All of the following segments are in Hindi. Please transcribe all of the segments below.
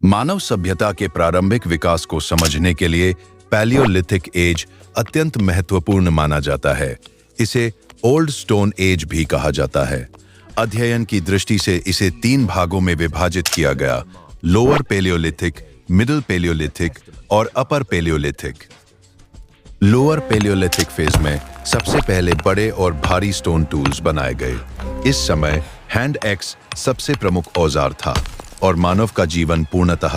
मानव सभ्यता के प्रारंभिक विकास को समझने के लिए पैलियोलिथिक एज अत्यंत महत्वपूर्ण माना जाता है। इसे ओल्ड स्टोन एज भी कहा जाता है। अध्ययन की दृष्टि से इसे 3 भागों में विभाजित किया गया: लोअर पैलियोलिथिक, मिडिल पैलियोलिथिक और अपर पैलियोलिथिक। लोअर पैलियोलिथिक फेज में सबसे पहले बड़े और भारी स्टोन टूल्स बनाए गए। इस समय हैंड एक्स सबसे प्रमुख औजार था और मानव का जीवन पूर्णतः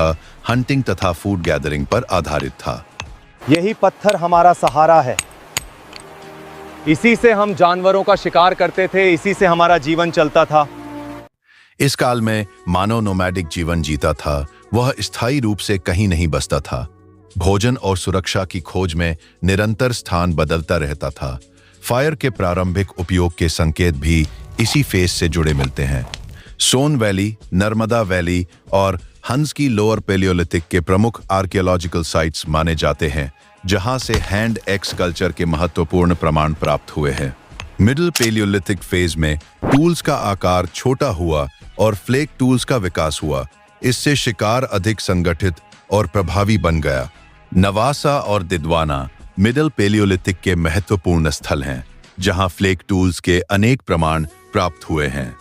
हंटिंग तथा फूड गैदरिंग पर आधारित था। यही पत्थर हमारा सहारा है। इसी से हम जानवरों का शिकार करते थे, इसी से हमारा जीवन चलता था। इस काल में मानव नोमैडिक जीवन जीता था। वह स्थायी रूप से कहीं नहीं बसता था। भोजन और सुरक्षा की खोज में निरंतर स्थान बदलता रहता था। फायर के प्रारंभिक उपयोग के संकेत भी इसी फेज से जुड़े मिलते हैं। सोन वैली, नर्मदा वैली और हंस की लोअर पैलियोलिथिक के प्रमुख आर्कियोलॉजिकल साइट्स माने जाते हैं, जहां से हैंड एक्स कल्चर के महत्वपूर्ण प्रमाण प्राप्त हुए हैं। मिडिल पैलियोलिथिक फेज में टूल्स का आकार छोटा हुआ और फ्लेक टूल्स का विकास हुआ। इससे शिकार अधिक संगठित और प्रभावी बन गया। नवासा और दिद्वाना मिडिल पैलियोलिथिक के महत्वपूर्ण स्थल हैं, जहां फ्लेक टूल्स के अनेक प्रमाण प्राप्त हुए हैं।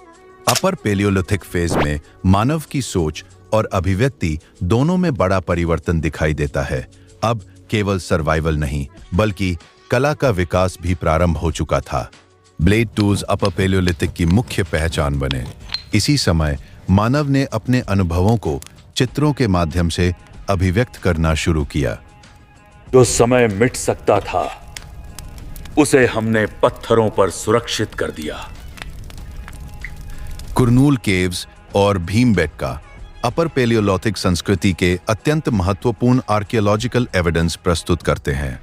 अपर पैलियोलिथिक फेज में मानव की सोच और अभिव्यक्ति दोनों में बड़ा परिवर्तन दिखाई देता है। अब केवल सर्वाइवल नहीं, बल्कि कला का विकास भी प्रारंभ हो चुका था। ब्लेड टूल्स अपर पैलियोलिथिक की मुख्य पहचान बने। इसी समय मानव ने अपने अनुभवों को चित्रों के माध्यम से अभिव्यक्त करना शुरू किया। जो समय मिट सकता था, उसे हमने पत्थरों पर सुरक्षित कर दिया। कुरनूल केव्स और भीमबेटका अपर पैलियोलिथिक संस्कृति के अत्यंत महत्वपूर्ण आर्कियोलॉजिकल एविडेंस प्रस्तुत करते हैं।